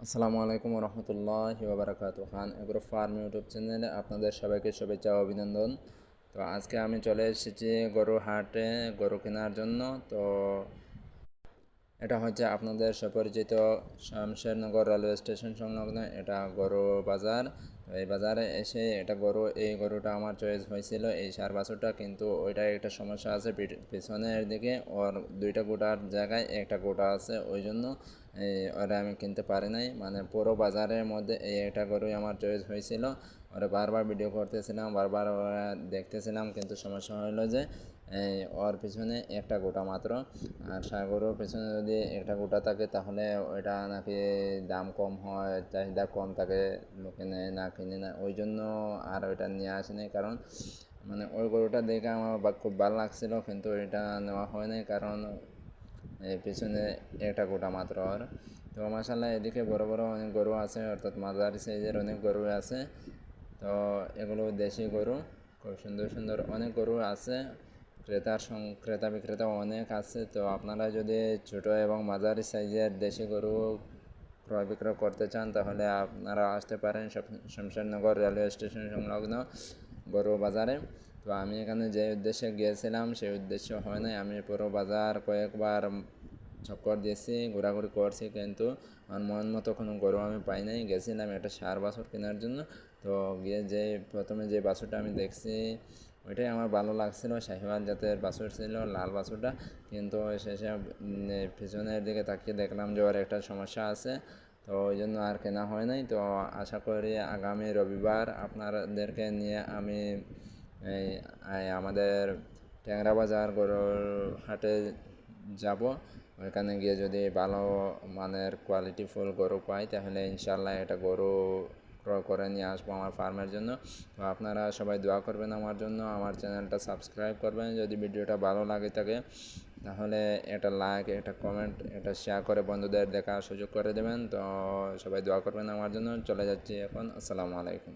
আসসালামু আলাইকুম রহমতুল্লাহি ওবরাকাতুহু। খান এগ্রো ফার্ম ইউটিউব চ্যানেলে আপনাদের সবাইকে শুভেচ্ছা ও অভিনন্দন। তো আজকে আমি চলে এসেছি গরু হাটে গরু কেনার জন্য। তো এটা হচ্ছে আপনাদের সুপরিচিত শামশেরনগর রেলওয়ে স্টেশন সংলগ্ন এটা গরু বাজার। তো এই বাজারে এসে এই গরুটা আমার চয়েস হয়েছিল, এই সার বাছুরটা, কিন্তু ওইটা একটা সমস্যা আছে, পিছনের দিকে ওর দুইটা গোটার জায়গায় একটা গোটা আছে, ওই জন্য ওরা আমি কিনতে পারি নাই। মানে পুরো বাজারের মধ্যে এই একটা গরুই আমার চয়েস হয়েছিল। ওরা বারবার ভিডিও করতেছিলাম, বারবার ওরা দেখতেছিলাম, কিন্তু সমস্যা হলো যে ওর পিছনে একটা গোটা মাত্র। আর ষাঁড় গরুর পেছনে যদি একটা গোটা থাকে তাহলে ওইটা নাকি দাম কম হয়, চাহিদা কম থাকে, লোকে নেয় না, কিনে না, ওই জন্য আর ওইটা নিয়ে আসেনি। কারণ মানে ওই গরুটা দেখে আমার খুব ভালো লাগছিলো, কিন্তু এটা নেওয়া হয় নাই, কারণ পিছনে একটা গোটা মাত্র আর। তো মাশাআল্লাহ এদিকে বড় বড় অনেক গরু আছে, অর্থাৎ মাঝারি সাইজের অনেক গরু আছে। তো এগুলো দেশি গরু, খুব সুন্দর সুন্দর অনেক গরু আছে। ক্রেতা বিক্রেতা অনেক আছে। তো আপনারা যদি ছোট এবং মাঝারি সাইজের দেশি গরু ক্রয় বিক্রয় করতে চান তাহলে আপনারা আসতে পারেন শমশেরনগর রেলওয়ে স্টেশন সংলগ্ন গরু বাজারে। তো আমি এখানে যে উদ্দেশ্যে গিয়েছিলাম সেই উদ্দেশ্য হয় নাই, আমি পুরো বাজার কয়েকবার চক্কর দিয়েছি, ঘোরাঘুরি করছি, কিন্তু আমার মন মতো কোনো গরু আমি পাই নাই। গেছিলাম একটা ষাঁড় বাছুর কেনার জন্য। তো গিয়ে প্রথমে যে বাছুরটা আমি দেখছি ওইটাই আমার ভালো লাগছিলো, শাহিওয়াল জাতের বাছুর ছিল, লাল বাছুরটা। কিন্তু শেষে পিছনের দিকে তাকিয়ে দেখলাম যে ওর একটা সমস্যা আছে, তো ওই জন্য আর কেনা হয় নাই। তো আশা করি আগামী রবিবার আপনাদেরকে নিয়ে আমি আমাদের ট্যাংরা বাজার গরুর হাটে যাব। ওইখানে গিয়ে যদি ভালো মানের কোয়ালিটিফুল গরু পাই তাহলে ইনশাল্লাহ এটা গরু ক্রয় করে নিয়ে আসবো আমার ফার্মের জন্য। তো আপনারা সবাই দোয়া করবেন আমার জন্য, আমার চ্যানেলটা সাবস্ক্রাইব করবেন। যদি ভিডিওটা ভালো লাগে থাকে তাহলে একটা লাইক, একটা কমেন্ট, একটা শেয়ার করে বন্ধুদের দেখার সুযোগ করে দেবেন। তো সবাই দোয়া করবেন আমার জন্য। চলে যাচ্ছি এখন। আসসালামু আলাইকুম।